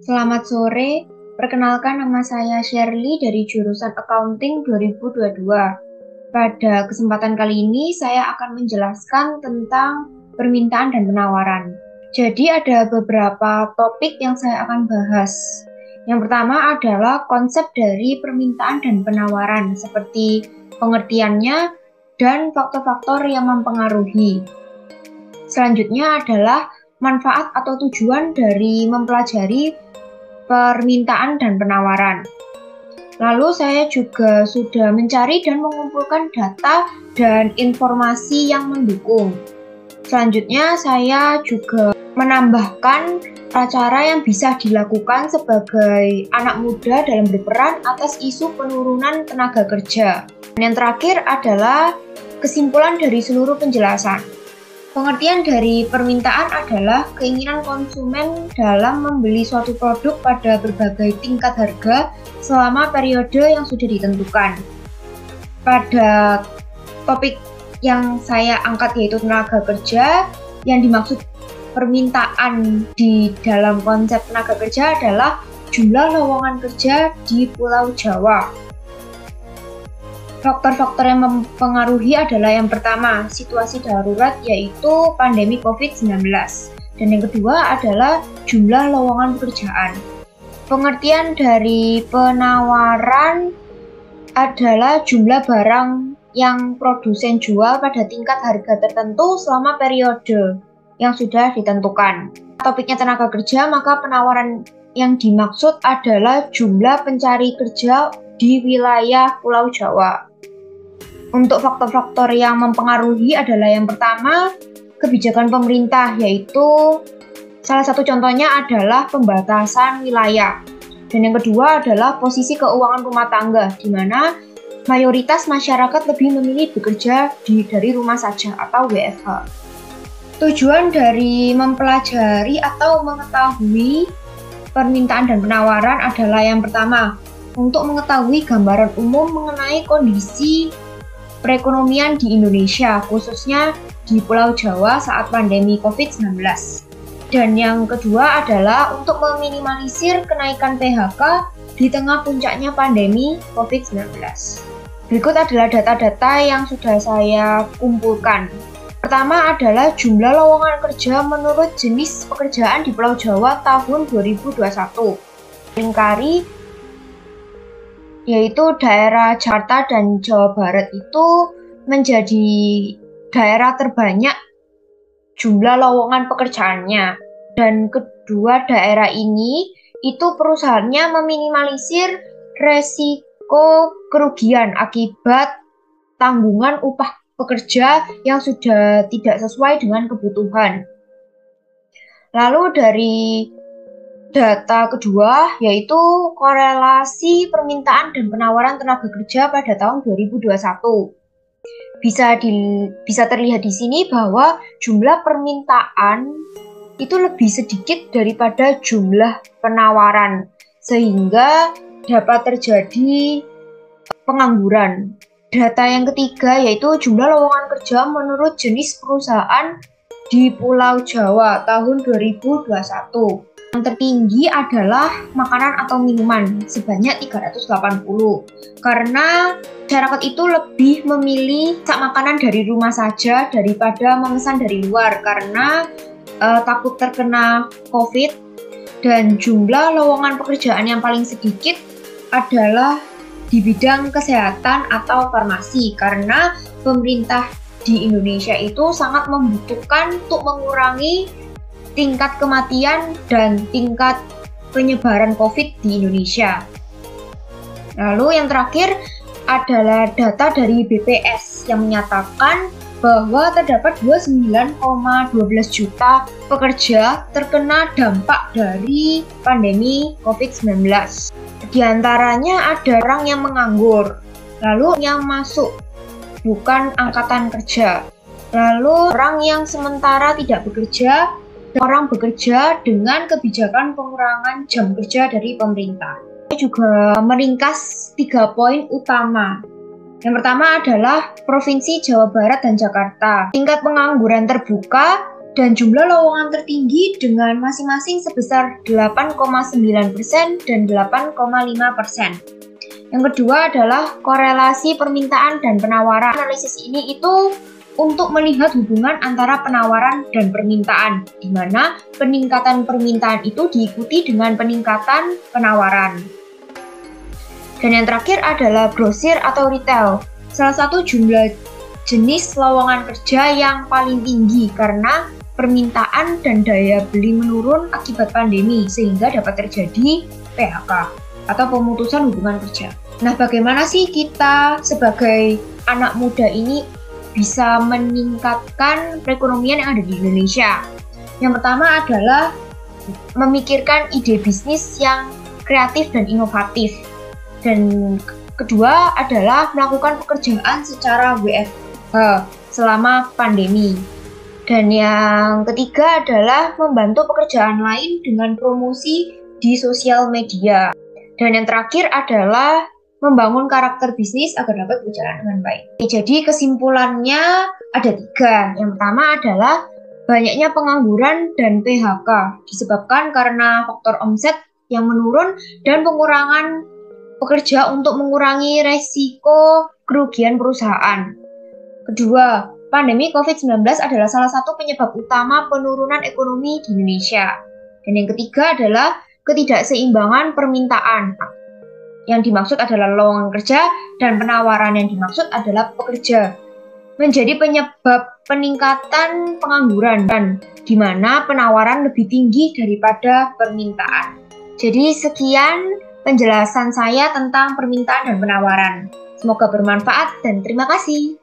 Selamat sore, perkenalkan nama saya Shirley dari jurusan Accounting 2022. Pada kesempatan kali ini saya akan menjelaskan tentang permintaan dan penawaran. Jadi ada beberapa topik yang saya akan bahas. Yang pertama adalah konsep dari permintaan dan penawaran, seperti pengertiannya dan faktor-faktor yang mempengaruhi. Selanjutnya adalah manfaat atau tujuan dari mempelajari permintaan dan penawaran. Lalu saya juga sudah mencari dan mengumpulkan data dan informasi yang mendukung. Selanjutnya saya juga menambahkan cara yang bisa dilakukan sebagai anak muda dalam berperan atas isu penurunan tenaga kerja. Dan yang terakhir adalah kesimpulan dari seluruh penjelasan. Pengertian dari permintaan adalah keinginan konsumen dalam membeli suatu produk pada berbagai tingkat harga selama periode yang sudah ditentukan. Pada topik yang saya angkat yaitu tenaga kerja, yang dimaksud permintaan di dalam konsep tenaga kerja adalah jumlah lowongan kerja di Pulau Jawa. Faktor-faktor yang mempengaruhi adalah yang pertama, situasi darurat yaitu pandemi COVID-19. Dan yang kedua adalah jumlah lowongan pekerjaan. Pengertian dari penawaran adalah jumlah barang yang produsen jual pada tingkat harga tertentu selama periode yang sudah ditentukan. Topiknya tenaga kerja, maka penawaran yang dimaksud adalah jumlah pencari kerja di wilayah Pulau Jawa. Untuk faktor-faktor yang mempengaruhi adalah yang pertama, kebijakan pemerintah, yaitu salah satu contohnya adalah pembatasan wilayah. Dan yang kedua adalah posisi keuangan rumah tangga, di mana mayoritas masyarakat lebih memilih bekerja dari rumah saja atau WFH. Tujuan dari mempelajari atau mengetahui permintaan dan penawaran adalah yang pertama, untuk mengetahui gambaran umum mengenai kondisi perekonomian di Indonesia, khususnya di Pulau Jawa saat pandemi COVID-19. Dan yang kedua adalah untuk meminimalisir kenaikan PHK di tengah puncaknya pandemi COVID-19. Berikut adalah data-data yang sudah saya kumpulkan. Pertama adalah jumlah lowongan kerja menurut jenis pekerjaan di Pulau Jawa tahun 2021. Lingkari yaitu daerah Jakarta dan Jawa Barat itu menjadi daerah terbanyak jumlah lowongan pekerjaannya. Dan kedua daerah ini itu perusahaannya meminimalisir resiko kerugian akibat tanggungan upah pekerja yang sudah tidak sesuai dengan kebutuhan. Lalu dari data kedua yaitu korelasi permintaan dan penawaran tenaga kerja pada tahun 2021. Bisa terlihat di sini bahwa jumlah permintaan itu lebih sedikit daripada jumlah penawaran, sehingga dapat terjadi pengangguran. Data yang ketiga yaitu jumlah lowongan kerja menurut jenis perusahaan di Pulau Jawa tahun 2021. Yang tertinggi adalah makanan atau minuman sebanyak 380, karena masyarakat itu lebih memilih makanan dari rumah saja daripada memesan dari luar karena takut terkena COVID. Dan jumlah lowongan pekerjaan yang paling sedikit adalah di bidang kesehatan atau farmasi, karena pemerintah di Indonesia itu sangat membutuhkan untuk mengurangi tingkat kematian dan tingkat penyebaran COVID di Indonesia. Lalu yang terakhir adalah data dari BPS yang menyatakan bahwa terdapat 29,12 juta pekerja terkena dampak dari pandemi COVID-19. Di antaranya ada orang yang menganggur, lalu yang masuk bukan angkatan kerja, lalu orang yang sementara tidak bekerja, orang bekerja dengan kebijakan pengurangan jam kerja dari pemerintah. Saya juga meringkas 3 poin utama. Yang pertama adalah Provinsi Jawa Barat dan Jakarta. Tingkat pengangguran terbuka dan jumlah lowongan tertinggi dengan masing-masing sebesar 8,9% dan 8,5%. Yang kedua adalah korelasi permintaan dan penawaran. Analisis ini itu untuk melihat hubungan antara penawaran dan permintaan, di mana peningkatan permintaan itu diikuti dengan peningkatan penawaran. Dan yang terakhir adalah grosir atau retail, salah satu jumlah jenis lowongan kerja yang paling tinggi karena permintaan dan daya beli menurun akibat pandemi, sehingga dapat terjadi PHK atau pemutusan hubungan kerja. Nah, bagaimana sih kita sebagai anak muda ini bisa meningkatkan perekonomian yang ada di Indonesia? Yang pertama adalah memikirkan ide bisnis yang kreatif dan inovatif. Dan kedua adalah melakukan pekerjaan secara WFH selama pandemi. Dan yang ketiga adalah membantu pekerjaan lain dengan promosi di sosial media. Dan yang terakhir adalah membangun karakter bisnis agar dapat berjalan dengan baik. Jadi kesimpulannya ada 3. Yang pertama adalah banyaknya pengangguran dan PHK disebabkan karena faktor omset yang menurun dan pengurangan pekerja untuk mengurangi resiko kerugian perusahaan. Kedua, pandemi COVID-19 adalah salah satu penyebab utama penurunan ekonomi di Indonesia. Dan yang ketiga adalah ketidakseimbangan permintaan. Yang dimaksud adalah lowongan kerja dan penawaran yang dimaksud adalah pekerja. Menjadi penyebab peningkatan pengangguran dan di mana penawaran lebih tinggi daripada permintaan. Jadi sekian penjelasan saya tentang permintaan dan penawaran. Semoga bermanfaat dan terima kasih.